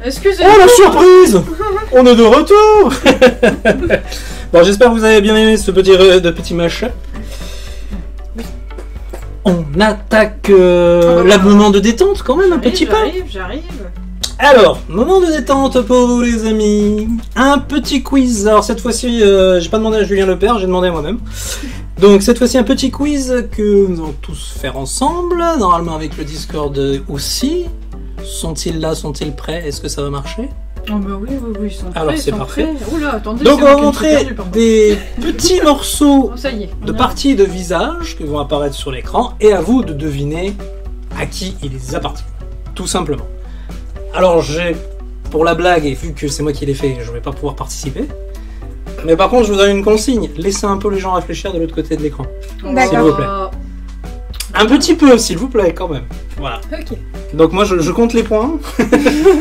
Excusez-moi. Oh la surprise! On est de retour. Bon, j'espère que vous avez bien aimé ce petit mashup. On attaque le moment de détente quand même, un petit peu. J'arrive. Alors, moment de détente pour vous les amis. Un petit quiz. Alors cette fois-ci, j'ai pas demandé à Julien Lepère, j'ai demandé à moi-même. Donc cette fois-ci un petit quiz que nous allons tous faire ensemble. Normalement avec le Discord aussi. Sont-ils là? Sont-ils prêts? Est-ce que ça va marcher? Oh bah oui, ils sont prêts. Alors c'est parfait. Oula, attendez. Donc on va montrer des petits morceaux ça y est, de parties de visage qui vont apparaître sur l'écran et à vous de deviner à qui ils appartiennent. Tout simplement. Alors j'ai, pour la blague, et vu que c'est moi qui l'ai fait, je vais pas pouvoir participer. Mais par contre je vous donne une consigne, laissez un peu les gens réfléchir de l'autre côté de l'écran. S'il vous plaît. Un petit peu s'il vous plaît quand même. Voilà. Ok. Donc moi je compte les points.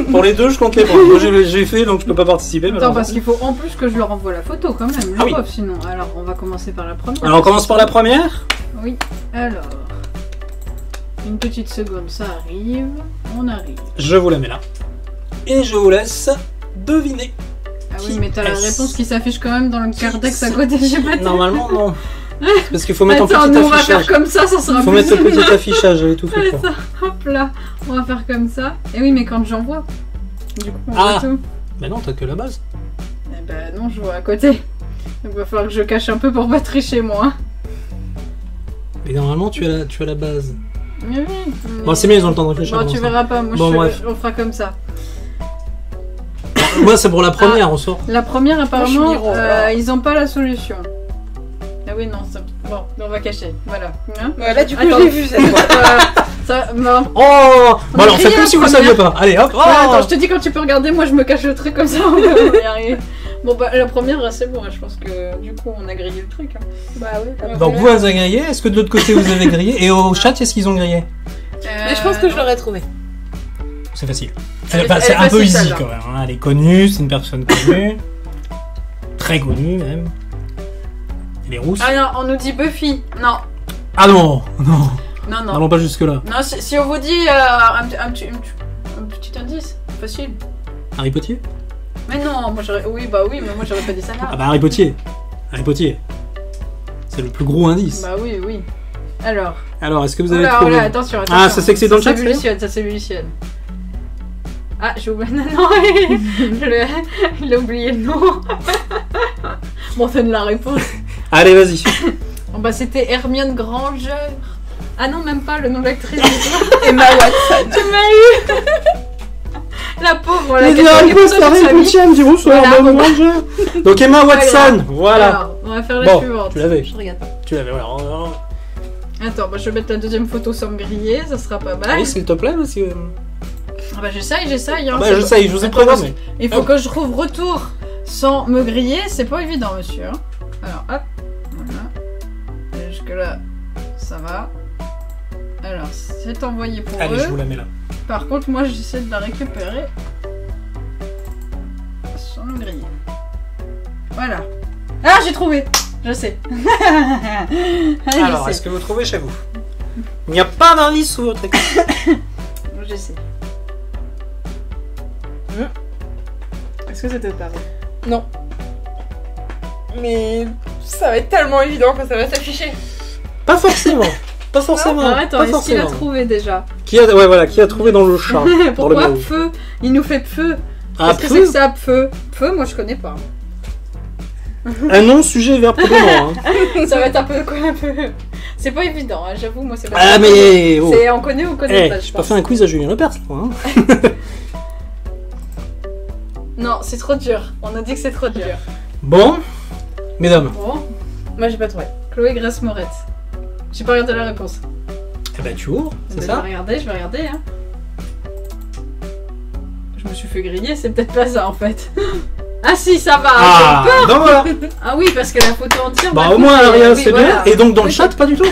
Pour les deux je compte les points. Moi j'ai fait donc je peux pas participer. Attends parce qu'il faut en plus que je leur envoie la photo quand même. Ah oui. Sinon. Alors on va commencer par la première. Alors on commence par la première. Oui. Alors. Une petite seconde, ça arrive. On arrive. Je vous la mets là. Et je vous laisse deviner. Ah oui, mais t'as la réponse qui s'affiche quand même dans le cardex à côté, j'ai pas dit. Normalement, non. Parce qu'il faut mettre Attends, en petit nous, affichage. on va faire comme ça sera faut plus mettre le petit affichage, j'avais tout fait pour. ça. Hop là, on va faire comme ça. Et oui, mais quand j'envoie, du coup, on voit tout. Mais non, t'as que la base. Eh ben non, je vois à côté. Donc il va falloir que je cache un peu pour pas tricher, moi. Mais normalement, tu as la base. Mais oui. Mais... Bon, c'est bien, ils ont le temps de réfléchir. Bon, tu verras pas, moi on fera comme ça. Moi, c'est pour la première, on sort. La première, apparemment, ils ont pas la solution. Ah oui, non, ça... bon, on va cacher, voilà. Hein là, du coup, je l'ai vu cette fois. Bon. Oh bon, alors, faites comme si vous saviez pas. Allez, hop. Oh attends, je te dis quand tu peux regarder, moi, je me cache le truc comme ça, on va y arriver. Bon, bah, la première, c'est bon, je pense que, du coup, on a grillé le truc. Hein. Bah oui. Donc, vous avez grillé, est-ce que de l'autre côté, vous avez grillé? Et au chat, est-ce qu'ils ont grillé? Mais je pense que je l'aurais trouvé. C'est facile. C'est un peu easy quand même. Hein. Elle est connue, c'est une personne connue. Très connue même. Elle est rousse. Ah non, on nous dit Buffy. Non. Ah non, non. Non. N'allons pas jusque là. Non, si on vous dit un petit indice, facile. Harry Potter? Mais non, moi j'aurais. Oui, mais moi j'aurais pas dit ça là. Ah bah Harry Potter. Harry Potter. C'est le plus gros indice. Bah oui. Alors, est-ce que vous avez trouvé? Attention. Ah, ça c'est que c'est dans le chat. Ça s'évolutionne. Ah, j'ai oublié. Non, il a oublié le nom. Bon, donne la réponse. Allez, vas-y. Bon, bah, c'était Hermione Granger. Ah non, même pas le nom de l'actrice. Emma Watson. Tu m'as eu. La pauvre, la Hermione Granger. Donc Emma Watson, voilà. Alors, on va faire la suivante. Tu l'avais. Je regarde pas. Tu l'avais, voilà. Attends, bah, je vais mettre la deuxième photo sans me griller, ça sera pas mal. Oui, s'il te plaît, monsieur. Ah bah j'essaye. Hein, j'essaye, je vous ai prévenu. Il faut que je trouve retour sans me griller, c'est pas évident, monsieur. Alors, hop, voilà. Et jusque là, ça va. Alors, c'est envoyé pour eux. Allez, je vous la mets là. Par contre, moi, j'essaie de la récupérer sans me griller. Voilà. Ah, j'ai trouvé. Je sais. Allez, alors, est-ce que vous trouvez chez vous? Il n'y a pas d'indice sous votre écran. J'essaie. Est-ce que c'était pas vrai? Non. Mais ça va être tellement évident quand ça va s'afficher. Pas forcément. Pas forcément. Non, attends, est-ce qu'il a trouvé déjà? Qui a trouvé dans le chat? Pourquoi Pfeu? Il nous fait Pfeu. Ah, qu'est-ce que c'est que ça, Pfeu? Pfeu, moi je connais pas. Un nom, sujet, verbe, prénom. Hein. Ça va être un peu. C'est pas évident, hein, j'avoue, moi c'est pas. Ah, mais. Oh. On connaît ou on connaît pas, je pense. J'ai pas fait un quiz à Julien Lepers, moi. Hein. Non, c'est trop dur. On a dit que c'est trop dur. Bon, mesdames. Bon. Moi j'ai pas trouvé. Chloé Grace Moretz. J'ai pas regardé la réponse. Eh ben tu ouvres, c'est ça? Je vais regarder, hein. Je me suis fait griller, c'est peut-être pas ça en fait. Ah si, ça va. Ah, donc voilà. Ah oui, parce que la photo entière. Bah au moins Aria, c'est voilà. bien. Et donc dans le chat, pas du tout.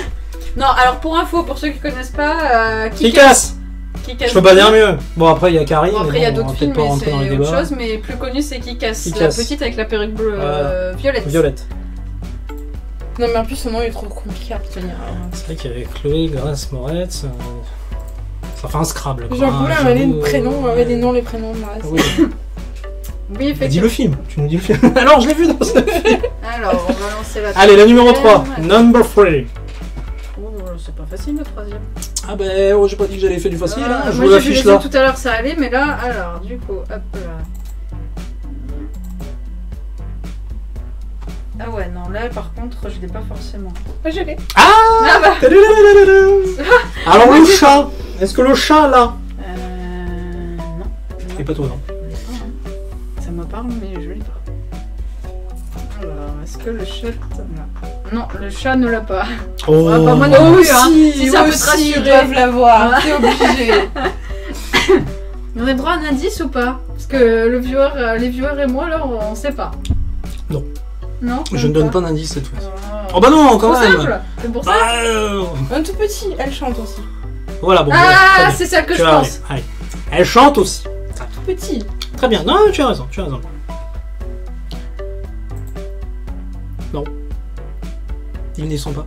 Non, alors pour info, pour ceux qui connaissent pas, Kick-Ass. Je peux pas dire mieux. Bon après il y a Carrie. Bon, après il y a d'autres films, mais c'est autre autre chose, mais plus connu c'est Kick-Ass. La petite avec la perruque bleue, Violette. Non mais en plus son nom est trop compliqué à retenir. C'est vrai qu'il y avait Chloé Grace Moretz. Ça fait un Scrabble. J'ai un problème avec les prénoms, avec les noms, les prénoms. Oui. Oui, effectivement. Dis le film, tu nous dis le film. Alors, je l'ai vu dans ce film. Alors, on va lancer la Allez, la numéro 3, troisième. number 3. Oh, c'est pas facile le troisième. Ah ben, oh, j'ai pas dit que j'allais faire du facile, hein. Je moi vous j'ai vu l'affiche les là. autres tout à l'heure, ça allait, mais là, alors, du coup, hop là. Ah ouais, non, là par contre, je l'ai pas forcément. Moi, je l'ai. Ah bah Alors, le chat. Est-ce que le chat, là... non. C'est pas toi, non? Je l'ai pas, hein. Ça me parle, mais je l'ai pas. Alors, est-ce que le chat l'a? Non, le chat ne l'a pas. Oh, Ah, bah, moi Eux non plus, aussi, hein. Si ça peut te ils rassurer. doivent l'avoir, c'est obligé. On a droit à un indice ou pas? Parce que les viewers et moi, là, on sait pas. Non. Non? je ne donne pas d'indice cette fois. Oh, Oh bah non, quand c'est même. simple. C'est pour ça. Bah, Un tout petit, elle chante aussi. voilà, bon. Ah, voilà, c'est celle que tu je vas pense. arriver. Allez. Elle chante aussi. Tout petit. Très bien. Non, tu as raison, tu as raison. Non. Ils n'y sont pas.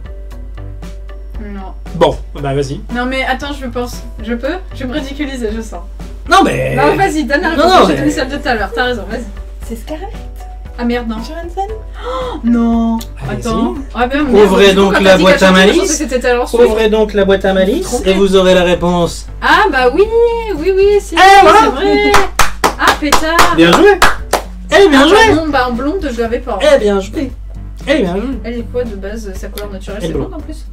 Non. Bon, bah vas-y. Non mais attends, je pense. Je peux? Je vais me ridiculiser, je sens. Non mais... Non, vas-y, donne la Non, réponse. non, J'ai mais- donné celle de tout à l'heure, t'as raison, vas-y. C'est Scarlett Ah merde, non. Johansson. Non. Allez-y. Attends. Ah ben, merde. Ouvrez Du coup, donc quand la t'as dit boîte qu'elle à chantait, je malice. pensais que c'était Taylor Swift. Ouvrez donc la boîte à malice Trompé. et vous aurez la réponse. Ah bah oui, c'est voilà. c'est vrai. Ah pétard. Bien joué. Eh bien Ah, joué. bah non, bah en blonde, je l'avais pas. Eh bien joué. Eh bien joué. Elle est quoi de base? Sa couleur naturelle, Elle c'est est blonde en plus?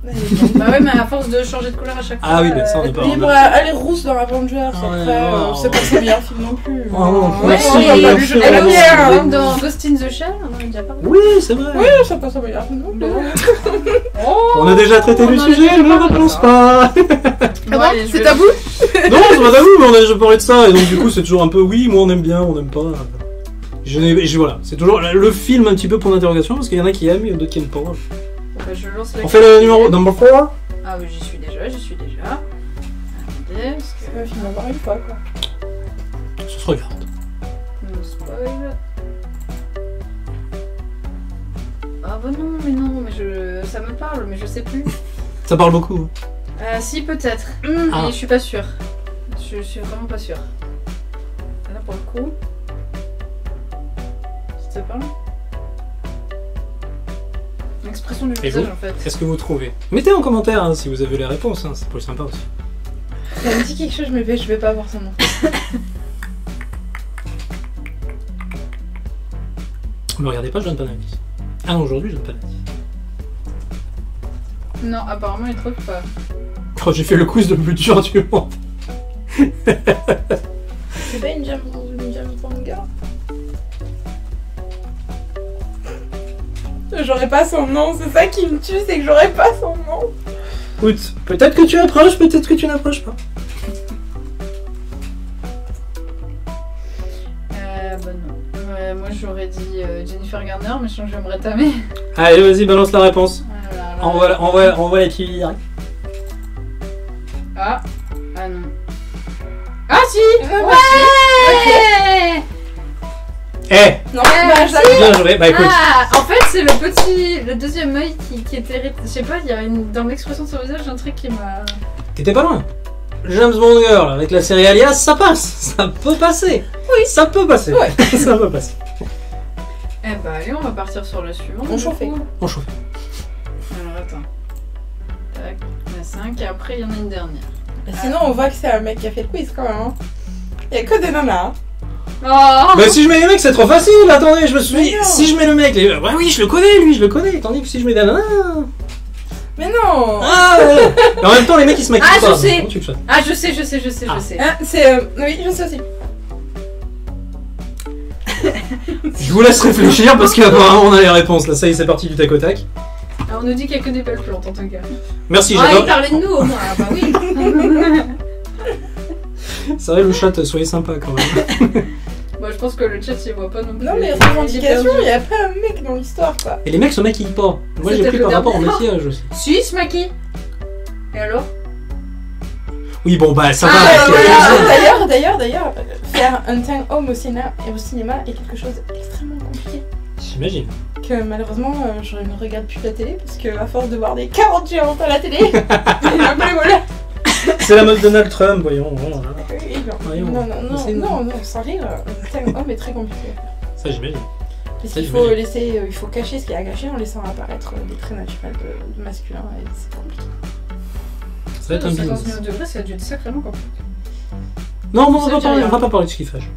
Bah ouais, mais à force de changer de couleur à chaque fois. Ah oui, bah ça on est pas... Libre, elle est rousse dans Avengers, après, ouais. c'est pas son meilleur film non plus. Oh, Ouais, merci, elle est merci. elle est bien. blonde dans Ghost in the Shell, on en a déjà parlé. Oui, c'est vrai. Oui, c'est pas son meilleur film non plus. Oh, On a déjà traité on le en a sujet, déjà ne parlé, réponse ça. pas. Ah bon, allez, je c'est vais- tabou? Non, c'est pas tabou, mais on a déjà parlé de ça, et donc du coup c'est toujours un peu oui, moi on aime bien, on n'aime pas. Voilà, c'est toujours le film un petit peu pour l'interrogation, parce qu'il y en a qui aiment et d'autres qui aiment pas. Bah, je lance la On fait le numéro number 4. Ah oui, j'y suis déjà. Attendez, parce que C'est un film encore une fois, quoi. Ça se regarde. no spoil. Ah bah non, mais ça me parle, mais je sais plus. Ça parle beaucoup. Si, peut-être. Ah. Mais je suis pas sûre. Je suis vraiment pas sûre. Là, pour le coup... Ça te parle? L'expression du Et visage, vous en fait. Qu'est-ce que vous trouvez? Mettez en commentaire hein, si vous avez les réponses, hein, c'est plus sympa aussi. Ça me dit quelque chose, mais je vais pas avoir son nom. Me regardez pas, je donne pas d'indice. Ah non, aujourd'hui je donne pas d'indice. Non, apparemment, il trouve pas. Quand j'ai fait le quiz le plus dur du monde. C'est pas une James Bond girl? J'aurais pas son nom, c'est ça qui me tue, c'est que j'aurais pas son nom. Écoute, peut-être que tu approches, peut-être que tu n'approches pas. Bah non. Ouais, moi, j'aurais dit Jennifer Garner, mais je sens que je vais me rétamer. Allez, vas-y, balance la réponse. Voilà. Envoie les petits direct. Ah non. Ah si. Ouais. Eh, Non, Eh, bah, je si. l'avais. bien joué. Bah écoute, Ah, en fait, c'est le deuxième œil qui était... Je sais pas, il y a dans l'expression de son visage un truc qui m'a... t'étais pas loin. James Bond Girl avec la série Alias, ça passe. Ça peut passer. Oui. Ça peut passer. Ouais. Ça peut passer. Eh bah allez, on va partir sur le suivant. On du chauffait. coup. On chauffe. Alors attends. Tac, il y en a 5 et après il y en a une dernière. Sinon, on voit que c'est un mec qui a fait le quiz quand même. Hein. Il y a que des nanas. Hein. Oh Bah si je mets les mecs, c'est trop facile. Attendez, je me suis dit, Mais non. si je mets le mec, ouais, oui, je le connais, lui, je le connais. Tandis que si je mets des nanas... Mais non. Ah ouais. Mais en même temps, les mecs, ils se maquillent Ah, je pas. sais. Comment tu le fais? Ah je sais. Ah. Hein, c'est... Oui, je sais aussi. Je vous laisse réfléchir parce qu'apparemment on a les réponses. Là, ça y est, c'est parti du tac au tac. Ah, on nous dit qu'il n'y a que des belles plantes en tout cas. Merci, Ah, il j'adore. parlait de nous au moins. Ah bah oui. C'est vrai, le chat, soyez sympa quand même. Bon, je pense que le chat il voit pas non plus. Non, mais Il est revendication, perdu. il y a pas un mec dans l'histoire, quoi. Et les mecs se maquillent pas. Moi, j'ai C'était pris le par rapport au dernier. maquillage aussi. Si, il se maquille. Et alors? Oui, bon, bah ça Ah, va. avec voilà. quelques-uns. D'ailleurs, faire un teint homme au cinéma est quelque chose d'extrêmement compliqué. J'imagine. Que malheureusement, je ne regarde plus la télé parce que à force de voir des 40 géantes à la télé, j'ai un peu les mollets. C'est la mode Donald Trump, voyons. Voilà. Oui, Voyons. non, sans rire, un homme est très compliqué. Ça, j'imagine. Parce Ça, qu'il j'imagine. faut laisser, il faut cacher ce qu'il y a à cacher en laissant apparaître des traits naturels de masculin et c'est compliqué. Ça va être un 50 business. millions de degrés, ça a dû être sacrément compliqué. Non, bon, on Ça va veut pas dire rien. parler de skiffage.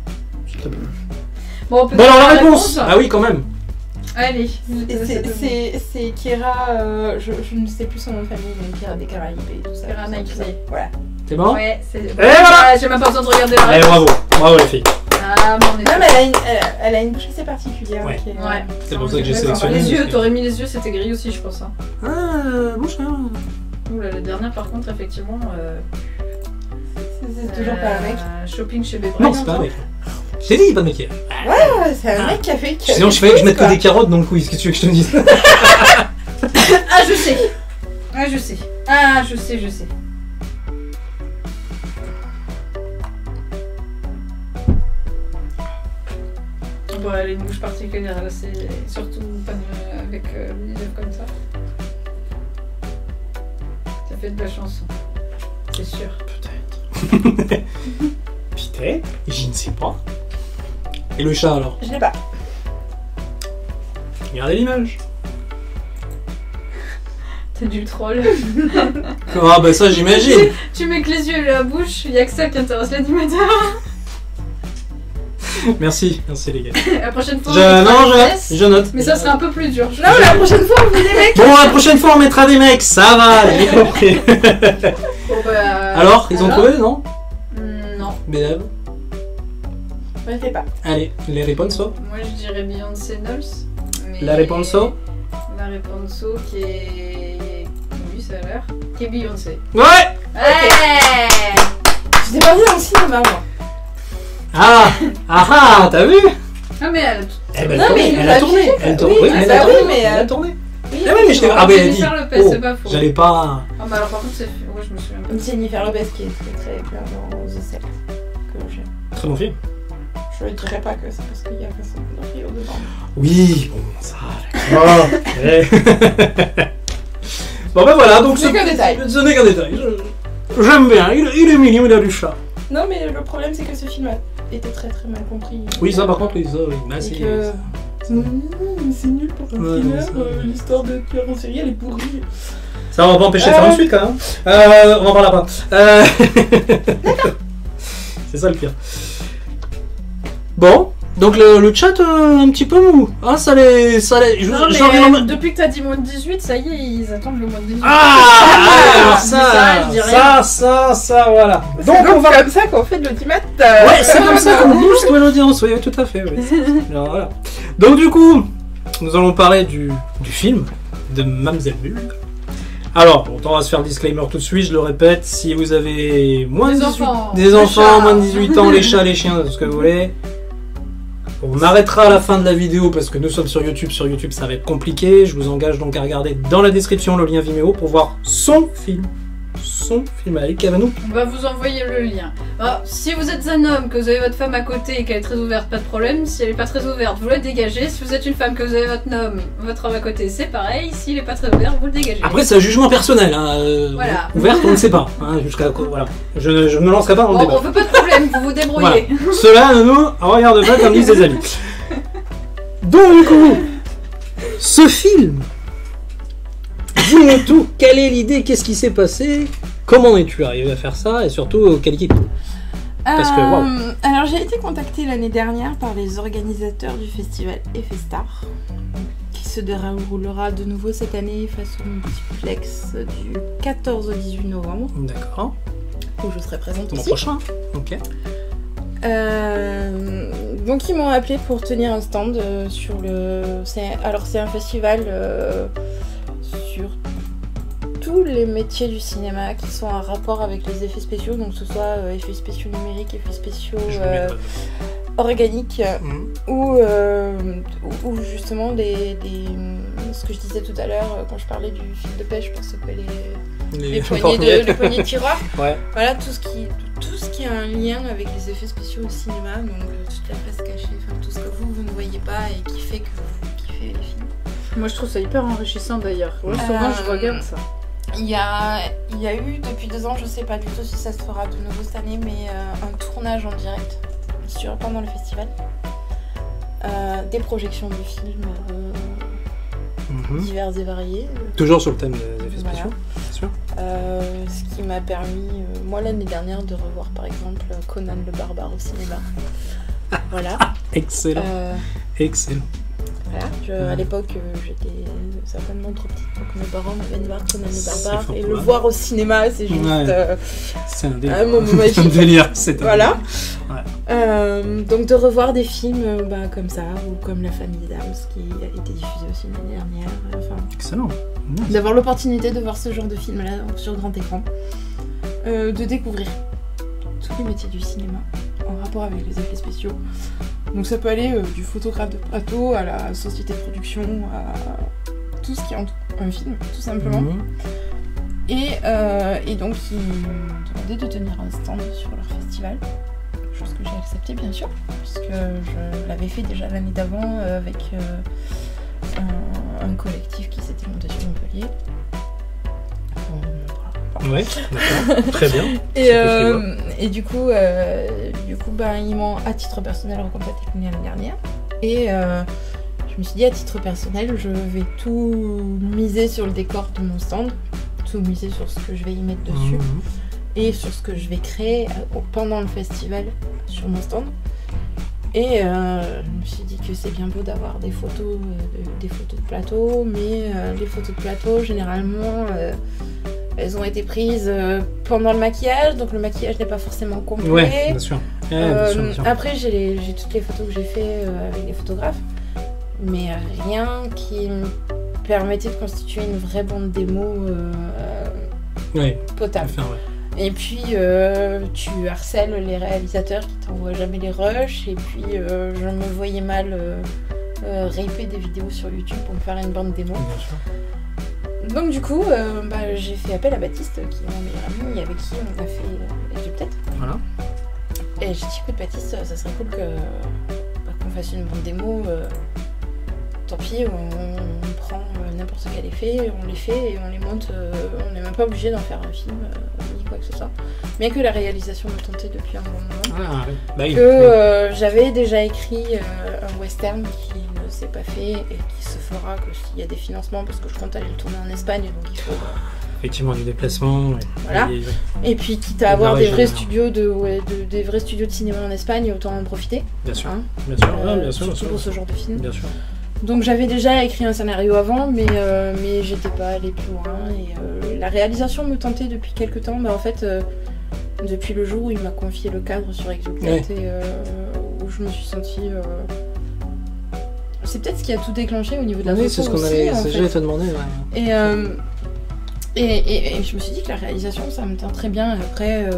S'il te plaît. Bon, on peut Bon, alors faire la réponse. Ah oui, quand même. Allez. C'est Kira, je ne sais plus son nom de famille, mais Kira des Caraïbes et tout ça. Kira tout ça, tout ça. Knightley. Voilà. C'est bon? Ouais, c'est. voilà. J'ai même pas besoin de regarder la Allez, réponse. bravo les filles. Ah, mais on est. Non, mais elle a une bouche assez particulière. Ouais. Qui est, Ouais. C'est pour ça que j'ai D'accord. sélectionné. Les yeux, parce que- t'aurais mis les yeux, c'était gris aussi, je pense. Hein. Ah, bon cher. Ouh là, la dernière, par contre, effectivement. C'est toujours pas un mec. Shopping chez Bébé. Non, c'est pas un mec. Je t'ai dit, pas de maquillage. Ouais, c'est un mec qui a fait. Sinon, je fallait que je mette que des carottes dans le quiz. Qu'est-ce que tu veux que je te dise? Ah, je sais. Ah, je sais. Ah, je sais. Bon, elle a une bouche particulière, là, c'est surtout pas avec des lèvres comme ça. Ça fait de la chanson. C'est sûr. Peut-être. Peut-être. Je ne sais pas. Et le chat alors? Je l'ai pas. Regardez l'image. T'es du troll. Ah bah ça j'imagine. Tu mets que les yeux et la bouche, y'a que ça qui intéresse l'animateur. Merci les gars. La prochaine fois, on Je, mettra non, des fesses, je note. mais ça sera un peu plus dur. Non, la prochaine fois, on met des mecs. Bon, la prochaine fois on mettra des mecs, ça va, j'ai compris. Bon, bah, Alors, ils ont alors trouvé, non? Non. Bédave. Je sais pas. Allez, les réponses. Moi je dirais Beyoncé Knowles. Mais... La réponse. La réponse qui est. Oui, ça a l'air. Qui est Beyoncé. Ouais. Ouais. Je t'ai pas vu dans le cinéma, moi. Ah, t'as vu? Ah, mais elle. Eh ben, Non, mais elle a tourné. Elle tourne. oui, Oui, ah, elle bah a tourné. oui, mais, Elle a tourné. Oui, Ah oui, mais je t'ai. on Ah, mais elle a va dit. faire le PS, c'est pas faux. J'allais pas. Ah, bah alors par contre, c'est. Ouais, je me souviens pas. Jennifer Lopez qui est très bien dans The Cell. Que j'aime. Très bon film. Je ne dirais pas que c'est parce qu'il y a Vincent D'Onofrio dedans. Oui, bon, ça. D'accord. Ouais. Bon, ben voilà, donc Ce n'est qu'un détail. Ce n'est qu'un détail. J'aime bien. Il est mignon, il a du chat. Non, mais le problème, c'est que ce film a été très très mal compris. Oui, ça par contre, oui, ça, oui. Bah, Et c'est. que... C'est nul pour un Ouais, thriller, ça- l'histoire de tueur en série, elle est pourrie. Ça va pas empêcher de faire une suite quand même. On en parle après. C'est ça le pire. Bon, donc le chat un petit peu mou. Ah, ça les. Non, Genre, mais depuis que t'as dit moins de 18, ça y est, ils attendent le moins de 18. alors ça, je dis rien. ça, voilà. Donc Donc on va. comme ça qu'on fait de l'audimat. Ouais, c'est comme ça qu'on booste l'audience, oui, tout à fait. Oui. Alors, voilà. Donc du coup, nous allons parler du film de Mamzelle Bulle. Alors, on va se faire le disclaimer tout de suite, je le répète, si vous avez moins de Des 18, enfants. des Les enfants, chats. moins de 18 ans, les chats, les chiens, tout ce que vous voulez, on arrêtera à la fin de la vidéo parce que nous sommes sur YouTube ça va être compliqué, je vous engage donc à regarder dans la description le lien Vimeo pour voir son film allez, Cavano. On va vous envoyer le lien. Alors, si vous êtes un homme, que vous avez votre femme à côté et qu'elle est très ouverte, pas de problème. Si elle est pas très ouverte, vous la dégagez. Si vous êtes une femme, que vous avez votre homme à côté, c'est pareil. S'il est pas très ouvert, vous le dégagez. Après c'est un jugement personnel, hein, Voilà. ouverte on ne sait pas, hein, jusqu'à voilà. Je ne me lancerai pas dans le Bon, débat. on veut pas de problème, vous vous débrouillez. Cela ne nous regarde pas comme disent des amis. Donc du coup, ce film, dis-nous tout, quelle est l'idée, qu'est-ce qui s'est passé, comment es-tu arrivé à faire ça et surtout quelle équipe? Parce que, waouh. Alors j'ai été contactée l'année dernière par les organisateurs du festival Effestar qui se déroulera de nouveau cette année façon multiplex du 14 au 18 novembre D'accord, où je serai présente le mois aussi. prochain, ok. Donc ils m'ont appelé pour tenir un stand sur le... C'est un festival sur tous les métiers du cinéma qui sont en rapport avec les effets spéciaux, donc que ce soit effets spéciaux numériques, effets spéciaux Je vais mettre- organiques Mhm. ou justement ce que je disais tout à l'heure quand je parlais du fil de pêche pour secouer les poignées de tiroir. Ouais. Voilà, tout ce qui a un lien avec les effets spéciaux au cinéma, donc toute la face cachée, enfin tout ce que vous ne voyez pas et qui fait que vous kiffez les films. Moi, je trouve ça hyper enrichissant d'ailleurs. Ouais, souvent, je regarde ça. Il y a eu depuis 2 ans, je sais pas du tout si ça se fera de nouveau cette année, mais un tournage en direct pendant le festival. Des projections de films divers et variés. Toujours sur le thème des effets spéciaux, bien sûr. Ce qui m'a permis, moi l'année dernière, de revoir par exemple Conan le Barbare au cinéma. Voilà. Excellent. Excellent. Voilà. À l'époque, j'étais certainement trop petite pour que mes parents m'amènent voir Conan le Barbare. Et le probable. voir au cinéma, c'est juste c'est un délire. un moment magique. Un délire, c'est un Voilà. délire. Donc de revoir des films comme ça, ou comme La Famille d'Adams qui a été diffusée aussi l'année dernière. Enfin, Excellent. Nice. d'avoir l'opportunité de voir ce genre de film-là sur grand écran. De découvrir tous les métiers du cinéma en rapport avec les effets spéciaux. Donc ça peut aller du photographe de plateau à la société de production, à tout ce qui entoure un film, tout simplement. Et donc ils m'ont demandé de tenir un stand sur leur festival, chose que j'ai acceptée bien sûr, puisque je l'avais fait déjà l'année d'avant avec un collectif qui s'était monté sur Montpellier. Ouais, d'accord, très bien. Et du coup, ils m'ont à titre personnel recontacté l'année dernière. Et je me suis dit, à titre personnel, je vais tout miser sur le décor de mon stand, tout miser sur ce que je vais y mettre dessus et sur ce que je vais créer pendant le festival sur mon stand. Et je me suis dit que c'est bien beau d'avoir des photos de plateau, mais les photos de plateau, généralement, elles ont été prises pendant le maquillage, donc le maquillage n'est pas forcément complet. Ouais, bien sûr. Bien sûr. Après, j'ai toutes les photos que j'ai fait avec les photographes, mais rien qui me permettait de constituer une vraie bande démo potable. Enfin, ouais. Et puis, tu harcèles les réalisateurs qui t'envoient jamais les rushs, et puis je me voyais mal raper des vidéos sur YouTube pour me faire une bande démo. Bien sûr. Donc du coup, j'ai fait appel à Baptiste, qui est mon meilleur ami, avec qui on a fait Egyptet. Voilà. Et j'ai dit, écoute Baptiste, ça serait cool qu'on fasse une bande démo. Tant pis, on prend n'importe quel effet, on les fait et on les monte. On n'est même pas obligé d'en faire un film, ni quoi que ce soit. Bien que la réalisation me tentait depuis un bon moment. Ah, oui. Bah, oui. J'avais déjà écrit un western qui ne s'est pas fait et qui se fera que s'il y a des financements, parce que je compte aller le tourner en Espagne, donc il faut... Effectivement, du déplacement. Voilà. Et puis quitte à avoir des vrais studios des vrais studios de cinéma en Espagne, autant en profiter. Bien sûr. Hein, bien sûr. Bien sûr. surtout pour ce genre de film. Bien sûr. Donc j'avais déjà écrit un scénario avant, mais j'étais pas allée plus loin. Et la réalisation me tentait depuis quelques temps. En fait, depuis le jour où il m'a confié le cadre sur Exultate, et où je me suis sentie... C'est peut-être ce qui a tout déclenché au niveau de la photo. Oui, c'est ce qu'on allait te demander. Ouais. Et je me suis dit que la réalisation, ça me tient très bien. Après,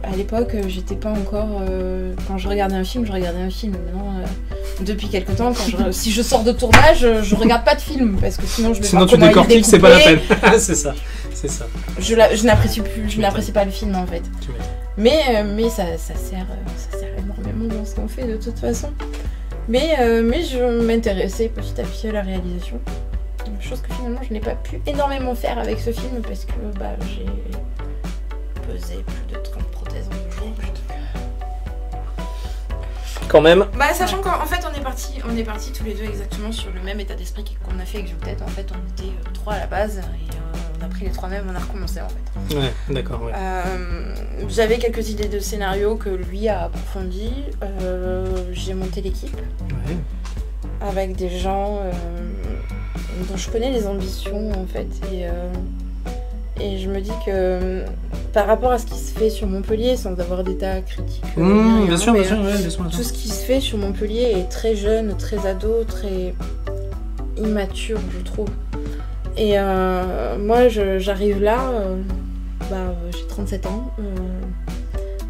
à l'époque, j'étais pas encore... quand je regardais un film, Maintenant, depuis quelque temps, si je sors de tournage, je regarde pas de film, parce que sinon je vais sinon voir tu comment décortiques, c'est pas la peine. C'est ça. Je n'apprécie pas le film, en fait. Mais ça sert énormément dans ce qu'on fait, de toute façon. Mais je m'intéressais petit à petit à la réalisation. Chose que finalement je n'ai pas pu énormément faire avec ce film, parce que j'ai pesé plus de 30 prothèses en 2 jours. Quand même. Sachant qu'en fait on est partis tous les deux exactement sur le même état d'esprit qu'on a fait avec Exultate. En fait, on était 3 à la base, et on a pris les 3 mêmes, on a recommencé en fait. Ouais, d'accord. Ouais. J'avais quelques idées de scénario que lui a approfondi. J'ai monté l'équipe avec des gens dont je connais les ambitions en fait, et je me dis que par rapport à ce qui se fait sur Montpellier, sans avoir d'état critique, bien sûr. Tout ce qui se fait sur Montpellier est très jeune, très ado, très immature, je trouve. Et moi, j'arrive là, j'ai 37 ans,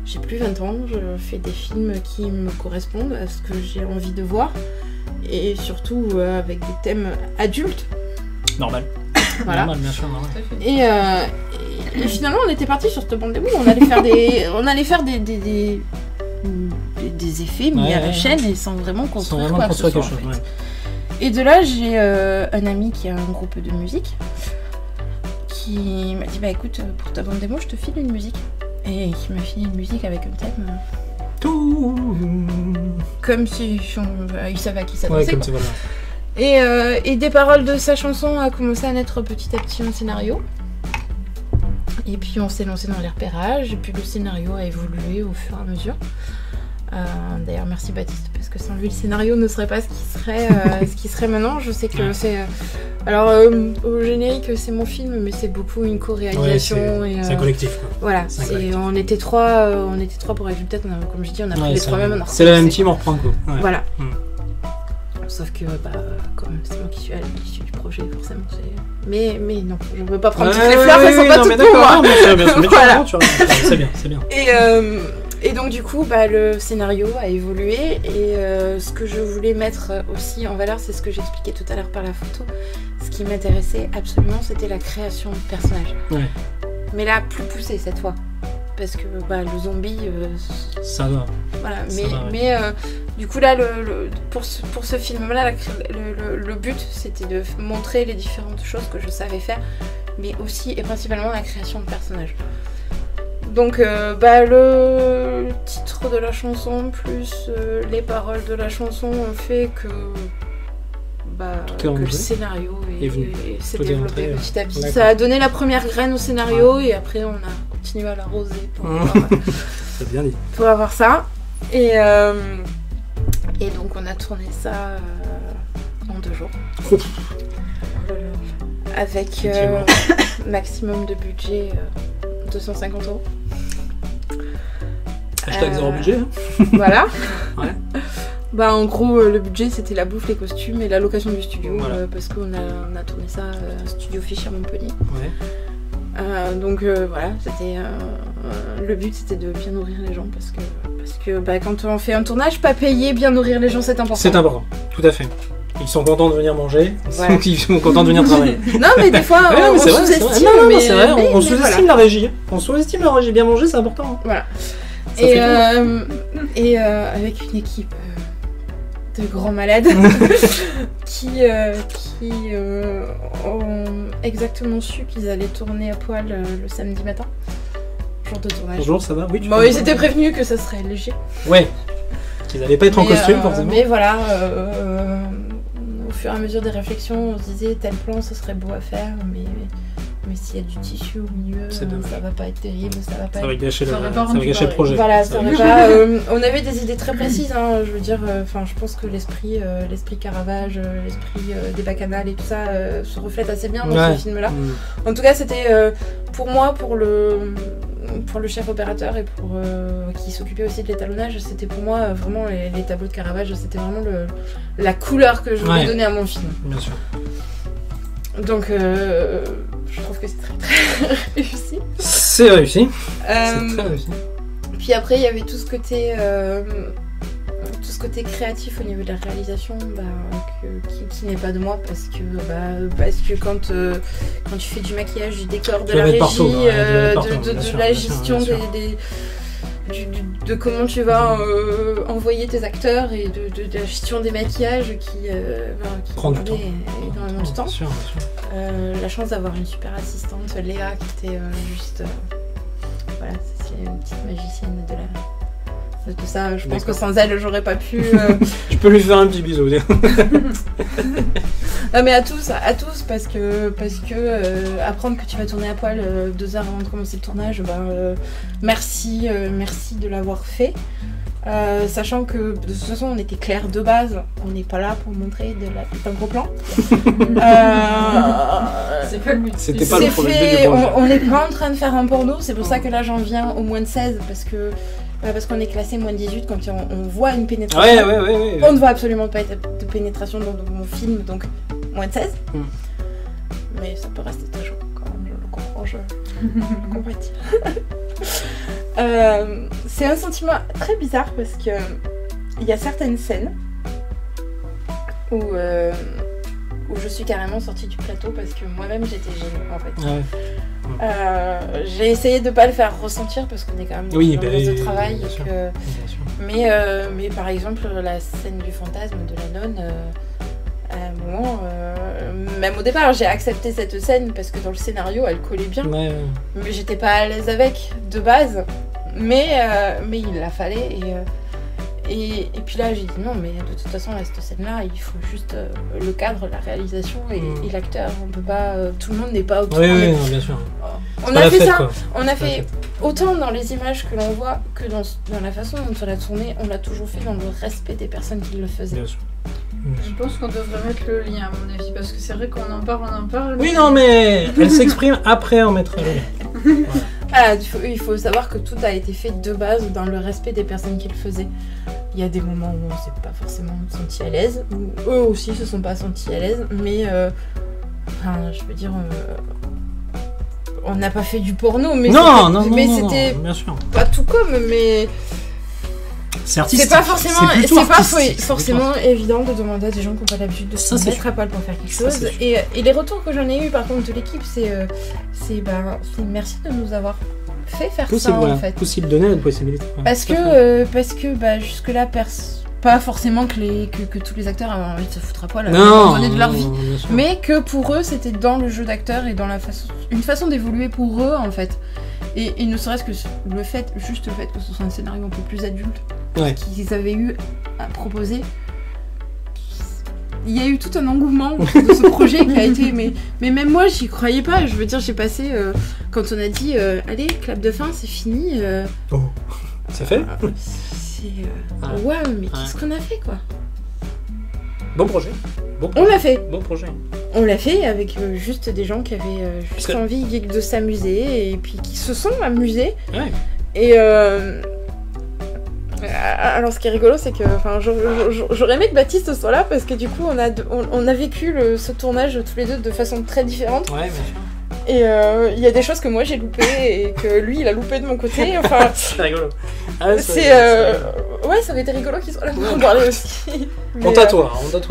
j'ai plus 20 ans, je fais des films qui me correspondent à ce que j'ai envie de voir, et surtout avec des thèmes adultes. Normal. Voilà. Normal, bien sûr, normal. Et finalement, on était parti sur cette bande démo, on allait faire des effets mis à la chaîne, et sans vraiment construire quoi que ce soit, quelque chose. Et de là, j'ai un ami qui a un groupe de musique, qui m'a dit bah écoute, pour ta bande démo, je te file une musique. Et qui m'a filé une musique avec un thème. Comme si il savait à qui s'adresser. Ouais, comme ça, voilà. Et des paroles de sa chanson a commencé à naître petit à petit en scénario. Et puis on s'est lancé dans les repérages, et puis le scénario a évolué au fur et à mesure. D'ailleurs merci Baptiste, parce que sans lui le scénario ne serait pas ce qui serait maintenant. Je sais que c'est... Alors au générique c'est mon film, mais c'est beaucoup une co-réalisation. Ouais, c'est un collectif quoi. Voilà, on était trois pour Résultat, comme je dis, on a pris les trois mêmes. C'est la même team, on reprend quoi. Ouais. Voilà. Sauf que comme c'est moi qui suis à l'issue du projet, forcément c'est... Mais non, je veux pas prendre toutes les fleurs, elles sont pas toutes pour moi. Bien sûr, c'est bien. Et donc du coup, le scénario a évolué et ce que je voulais mettre aussi en valeur, c'est ce que j'expliquais tout à l'heure par la photo. Ce qui m'intéressait absolument, c'était la création de personnages. Ouais. Mais là, plus poussé cette fois. Parce que le zombie... ça va. Voilà, mais du coup là, pour ce film-là, le but, c'était de montrer les différentes choses que je savais faire, mais aussi et principalement la création de personnages. Donc le titre de la chanson plus les paroles de la chanson ont fait que le scénario s'est développé petit à petit. Ça a donné la première graine au scénario et après on a continué à l'arroser c'est bien dit. Pour avoir ça. Et donc on a tourné ça en 2 jours. Avec maximum de budget 250 €. Hashtag zéro budget. Voilà. Ouais. En gros, le budget c'était la bouffe, les costumes et la location du studio. Voilà. Parce qu'on a tourné ça à Studio Fischer Montpellier. Ouais. Donc voilà, c'était le but c'était de bien nourrir les gens parce que quand on fait un tournage, pas payer, bien nourrir les gens c'est important. C'est important, tout à fait. Ils sont contents de venir manger, ouais. Ils sont contents de venir travailler. Non mais des fois on sous-estime. C'est vrai, on sous-estime la régie. On sous-estime la régie, bien manger c'est important. Voilà. Et avec une équipe de grands malades qui ont exactement su qu'ils allaient tourner à poil le samedi matin, jour de tournage. Bonjour, ça va? Oui. Ils étaient prévenus que ça serait léger. Ouais. Qu'ils n'allaient pas être en costume forcément. Mais voilà, au fur et à mesure des réflexions, on se disait tel plan, ce serait beau à faire, mais s'il y a du tissu au milieu, ça va pas être terrible, ça va gâcher le projet. Voilà, ça va pas. On avait des idées très précises, hein, je veux dire, je pense que l'esprit Caravage, l'esprit des Bacchanals et tout ça se reflète assez bien dans ce film-là. En tout cas, c'était pour moi, pour le chef opérateur et qui s'occupait aussi de l'étalonnage, c'était pour moi vraiment les tableaux de Caravage, c'était vraiment la couleur que je voulais donner à mon film. Bien sûr. Donc je trouve que c'est très très réussi. C'est réussi. C'est très réussi. Puis après il y avait tout ce côté créatif au niveau de la réalisation qui n'est pas de moi parce que quand tu fais du maquillage, du décor, de la régie, de la gestion de comment tu vas envoyer tes acteurs et de la gestion des maquillages qui prend du temps. Énormément de temps. Bien sûr. La chance d'avoir une super assistante, Léa, qui était juste... voilà, c'est une petite magicienne de tout ça. Je pense que sans elle, j'aurais pas pu... Tu peux lui faire un petit bisou. Non mais à tous, parce que apprendre que tu vas tourner à poil 2 heures avant de commencer le tournage, merci de l'avoir fait. Sachant que de toute façon on était clair de base, on n'est pas là pour montrer un gros plan. C'est pas le but. C'était pas le problème. On n'est pas en train de faire un porno, c'est pour ça que là j'en viens au moins de 16 parce qu'on est classé moins de 18 quand on voit une pénétration. Ouais. On ne voit absolument pas de pénétration dans mon film, donc moins de 16. Mais ça peut rester très chaud quand même, je le comprends, je compatis. C'est un sentiment très bizarre parce que il y a certaines scènes où je suis carrément sortie du plateau parce que moi-même j'étais gênée en fait. J'ai essayé de pas le faire ressentir parce qu'on est quand même dans une de travail. Mais par exemple la scène du fantasme de la nonne, un moment, même au départ, j'ai accepté cette scène parce que dans le scénario, elle collait bien. Ouais. Mais j'étais pas à l'aise avec, de base. Mais il la fallait. Et puis là, j'ai dit non, mais de toute façon, là, cette scène-là, il faut juste le cadre, la réalisation et l'acteur. On peut pas... tout le monde n'est pas autour. Oui, non, bien sûr. On a fait ça. Quoi. On a fait autant dans les images que l'on voit que dans la façon dont on l'a tourné, on l'a toujours fait dans le respect des personnes qui le faisaient. Bien sûr. Je pense qu'on devrait mettre le lien, à mon avis, parce que c'est vrai qu'on en parle. Oui, non, mais elle s'exprime après en mettre le lien. Voilà, il faut savoir que tout a été fait de base dans le respect des personnes qui le faisaient. Il y a des moments où on s'est pas forcément senti à l'aise, où eux aussi se sont pas sentis à l'aise, mais je veux dire, on n'a pas fait du porno, mais c'était bien sûr. pas tout comme, mais c'est artistique. C'est pas forcément, forcément évident de demander à des gens qui n'ont pas l'habitude de se mettre à poil pour faire quelque chose. Et les retours que j'en ai eu par contre de l'équipe, c'est merci de nous avoir fait faire ça en fait. Possible donner la possibilité. Parce que jusque là pas forcément que tous les acteurs avaient envie de se foutre à poil à un moment donné de leur vie, mais que pour eux c'était dans le jeu d'acteur et dans une façon d'évoluer pour eux en fait. Et ne serait-ce que le fait que ce soit un scénario un peu plus adulte qu'ils avaient eu à proposer. Il y a eu tout un engouement de ce projet qui a été... Mais même moi, j'y croyais pas. Je veux dire, j'ai passé... quand on a dit, allez, clap de fin, c'est fini. C'est fait ouais, mais qu'est-ce qu'on a fait, quoi? Bon projet. On l'a fait. Bon projet. On l'a fait avec juste des gens qui avaient juste envie de s'amuser et puis qui se sont amusés. Ouais. Et... alors ce qui est rigolo c'est que j'aurais aimé que Baptiste soit là parce que du coup on a vécu ce tournage tous les deux de façon très différente. Ouais, bien sûr. Et il y a des choses que moi j'ai loupées et que lui il a loupé de mon côté. Enfin, c'est rigolo. Ouais, ça aurait été rigolo qu'il soit là pour en parler aussi. On tatoue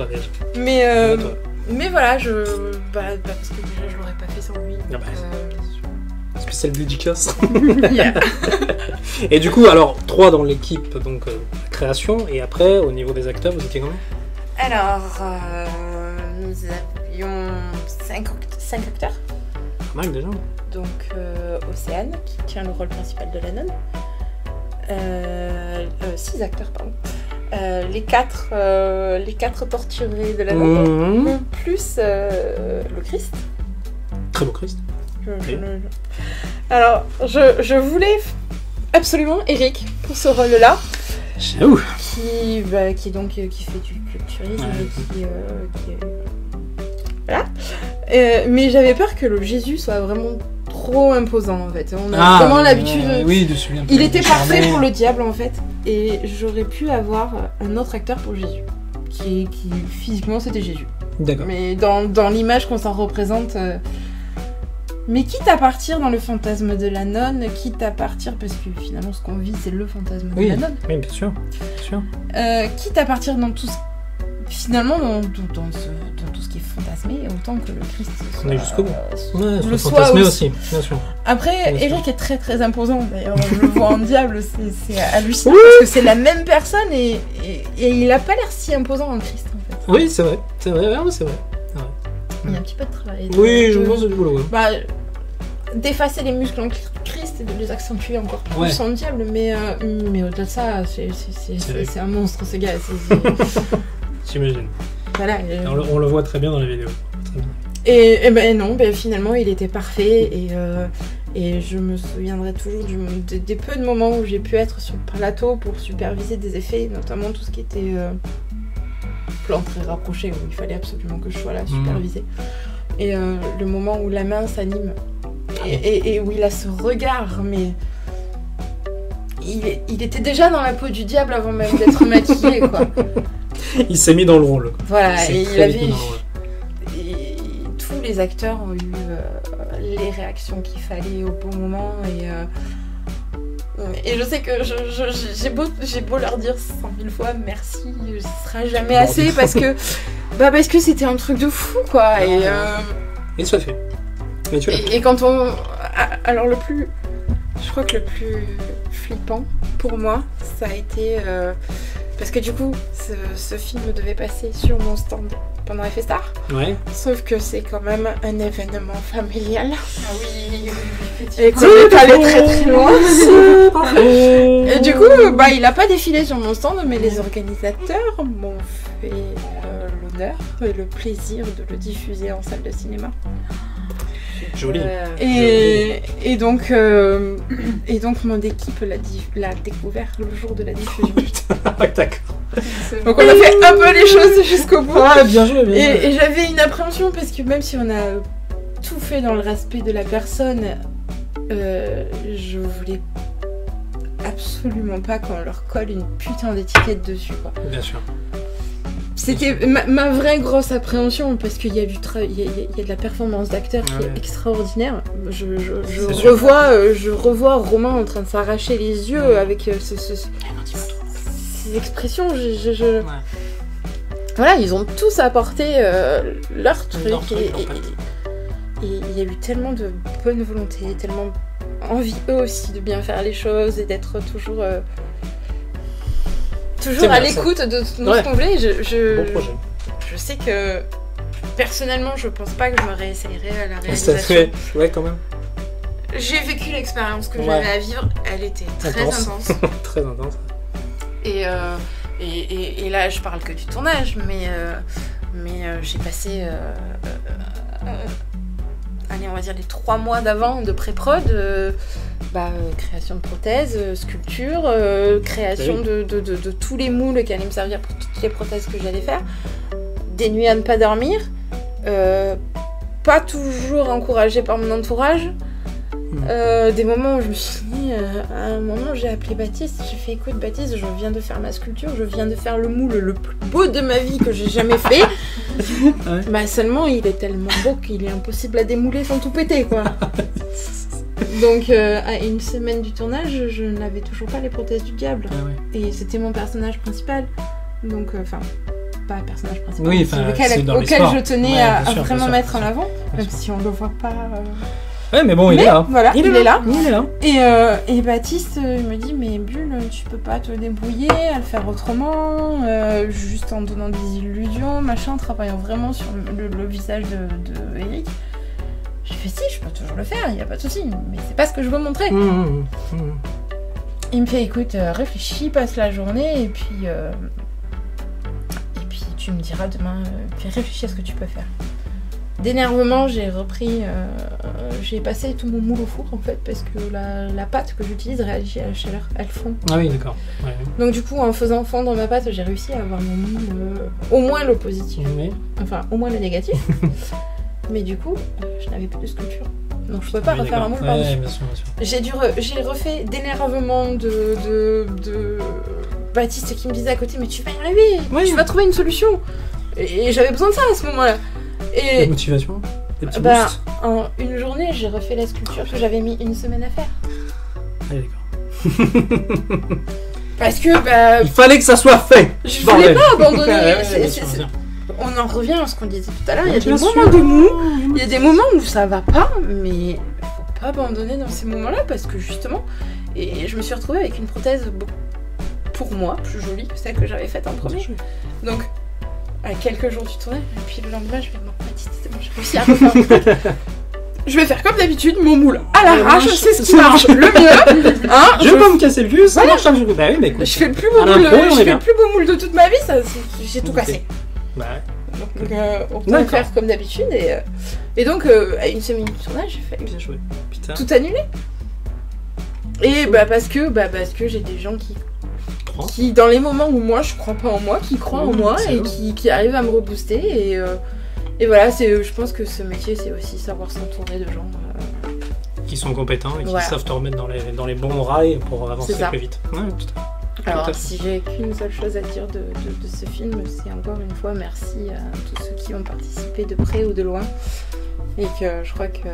déjà. Mais voilà, parce que déjà je l'aurais pas fait sans lui. Spécial dédicace. Yeah. Et du coup, alors 3 dans l'équipe, donc création, et après au niveau des acteurs, vous étiez combien? Alors, nous avions 5 acteurs. Pas mal déjà. Donc Océane, qui tient le rôle principal de la nonne. 6 acteurs, pardon. Les 4 torturés de la nonne, plus le Christ. Très beau Christ. Alors, je voulais absolument Eric pour ce rôle-là. J'avoue. Qui fait du culturisme et voilà. Mais j'avais peur que le Jésus soit vraiment trop imposant en fait. On a vraiment l'habitude. Oui, de suivre un peu. Il était parfait pour le diable en fait. Et j'aurais pu avoir un autre acteur pour Jésus. Qui physiquement c'était Jésus. D'accord. Mais dans l'image qu'on s'en représente. Mais quitte à partir dans le fantasme de la nonne, quitte à partir, parce que finalement ce qu'on vit c'est le fantasme de la nonne. Oui, bien sûr. Quitte à partir dans tout ce... Finalement dans tout ce qui est fantasmé, autant que le Christ on est jusqu'au bout. Le fantasmé aussi, bien sûr. Après, bien Eric est très très imposant, d'ailleurs on le voit en diable, c'est hallucinant, parce que c'est la même personne et il a pas l'air si imposant en Christ en fait. Oui, c'est vrai, c'est vrai. Il y a un petit peu de travail. Oui, je pense que c'est du boulot. D'effacer les muscles en Christ et de les accentuer encore plus en diable, mais au-delà de ça, c'est un monstre ce gars. J'imagine. Voilà. On le voit très bien dans la vidéo. Et non, finalement il était parfait et je me souviendrai toujours des peu de moments où j'ai pu être sur le plateau pour superviser des effets, notamment tout ce qui était plan très rapproché où il fallait absolument que je sois là superviser. Et le moment où la main s'anime et où il a ce regard, mais il était déjà dans la peau du diable avant même d'être maquillé quoi. Il s'est mis dans le rôle. Voilà, et il avait... Et tous les acteurs ont eu les réactions qu'il fallait au bon moment et je sais que j'ai beau leur dire 100 000 fois merci, ce sera jamais assez parce que c'était un truc de fou quoi. Et ça fait. Et quand on... Alors je crois que le plus flippant pour moi, ça a été... parce que du coup, ce film devait passer sur mon stand pendant FStar. Ouais. Sauf que c'est quand même un événement familial. Ah oui, Et qu'on est allé très très loin. Et du coup, il a pas défilé sur mon stand, mais les organisateurs m'ont fait l'honneur et le plaisir de le diffuser en salle de cinéma. Joli. Et donc mon équipe l'a découvert le jour de la diffusion. D'accord. Donc on a fait un peu les choses jusqu'au bout. Ah, bien joué, bien joué. Et j'avais une appréhension parce que même si on a tout fait dans le respect de la personne, je voulais absolument pas qu'on leur colle une putain d'étiquette dessus, quoi. Bien sûr. C'était ma vraie grosse appréhension parce qu'il y a du il y a de la performance d'acteur qui est extraordinaire. Je revois Romain en train de s'arracher les yeux avec ces expressions. Voilà, ils ont tous apporté leur truc et il y a eu tellement de bonne volonté, tellement envie eux aussi de bien faire les choses et d'être toujours à l'écoute de ce qu'on voulait. Bon projet. Je sais que personnellement, je pense pas que je me réessayerais à la Ça réalisation. fait... Ouais, quand même. J'ai vécu l'expérience que j'avais à vivre. Elle était très intense. Très intense. Et là, je parle que du tournage, mais j'ai passé, allez, on va dire les 3 mois d'avant de pré-prod, création de prothèses, sculpture, création de tous les moules qui allaient me servir pour toutes les prothèses que j'allais faire, des nuits à ne pas dormir, pas toujours encouragée par mon entourage. Des moments où je me suis dit, à un moment j'ai appelé Baptiste, j'ai fait écoute Baptiste, je viens de faire ma sculpture, je viens de faire le moule le plus beau de ma vie que j'ai jamais fait. Seulement il est tellement beau qu'il est impossible à démouler sans tout péter, quoi. Donc à une semaine du tournage, je n'avais toujours pas les prothèses du diable. Et c'était mon personnage principal. Donc pas personnage principal, auquel je tenais à vraiment mettre en avant, même si on le voit pas. Ouais, mais bon, il est là. Voilà, il est là. Il est là. Et Baptiste me dit, mais Bulle, tu peux pas te débrouiller à le faire autrement, juste en donnant des illusions, machin, travaillant vraiment sur le visage de Eric. J'ai fait si, je peux toujours le faire, y a pas de souci, mais c'est pas ce que je veux montrer. Il me fait, écoute, réfléchis, passe la journée, et puis tu me diras demain, puis réfléchis à ce que tu peux faire. D'énervement, j'ai repris, j'ai passé tout mon moule au four en fait, parce que la pâte que j'utilise réagit à la chaleur, elle fond. Ah oui, d'accord. Ouais. Donc du coup, en faisant fondre ma pâte, j'ai réussi à avoir mon moule, au moins le positif, enfin au moins le négatif. Mais du coup, je n'avais plus de sculpture, donc je pouvais pas refaire un moule par-dessus. Bien sûr. J'ai refait d'énervement de Baptiste qui me disait à côté, mais tu vas y arriver, tu vas trouver une solution. Et j'avais besoin de ça à ce moment-là. Et la motivation, des petits boosts. En une journée, j'ai refait la sculpture que j'avais mis une semaine à faire. Ah d'accord. Parce que il fallait que ça soit fait. Je voulais pas abandonner. On en revient à ce qu'on disait tout à l'heure. Il y a des moments de mou, il y a des moments où ça va pas, mais faut pas abandonner dans ces moments-là parce que justement, et je me suis retrouvée avec une prothèse pour moi plus jolie que celle que j'avais faite en premier. Donc à quelques jours du tournage, et puis le lendemain, je vais c'est bon, j'ai réussi à refaire un truc. Je vais faire comme d'habitude, mon moule à l'arrache, c'est ce qui marche le mieux. Hein, je vais pas me casser le cul, ça marche un jour. Bah oui, mais écoute, je fais le plus beau moule, de toute ma vie, j'ai tout cassé. Bah donc autant faire comme d'habitude et donc à une semaine du tournage, j'ai fait bien joué. Putain. Tout annuler. Et parce que j'ai des gens qui dans les moments où moi je crois pas en moi, qui croient en moi et qui arrivent à me rebooster et voilà, je pense que ce métier c'est aussi savoir s'entourer de gens qui sont compétents et qui savent te remettre dans les bons rails pour avancer plus vite. Ouais, tout à fait. Alors si j'ai qu'une seule chose à dire de ce film, c'est encore une fois merci à tous ceux qui ont participé de près ou de loin et que je crois que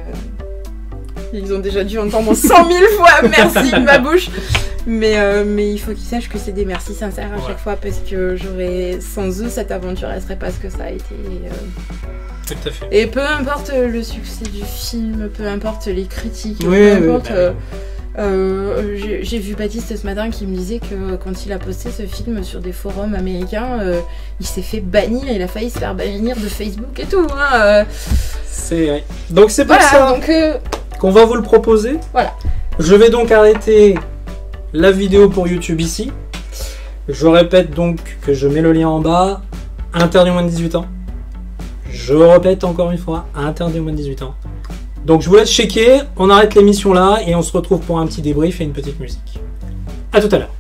ils ont déjà dû entendre 100 000 fois merci de ma bouche. Mais il faut qu'ils sachent que c'est des merci sincères à chaque fois parce que sans eux, cette aventure, elle serait pas ce que ça a été. Tout à fait. Et peu importe le succès du film, peu importe les critiques, peu importe J'ai vu Baptiste ce matin qui me disait que quand il a posté ce film sur des forums américains, il s'est fait bannir, il a failli se faire bannir de Facebook et tout. Hein, C'est donc c'est pour voilà, ça donc, qu'on va vous le proposer. Voilà. Je vais donc arrêter la vidéo pour YouTube ici. Je répète donc que je mets le lien en bas. Interdit aux moins de 18 ans. Je répète encore une fois, interdit aux moins de 18 ans. Donc je vous laisse checker, on arrête l'émission là et on se retrouve pour un petit débrief et une petite musique. A tout à l'heure.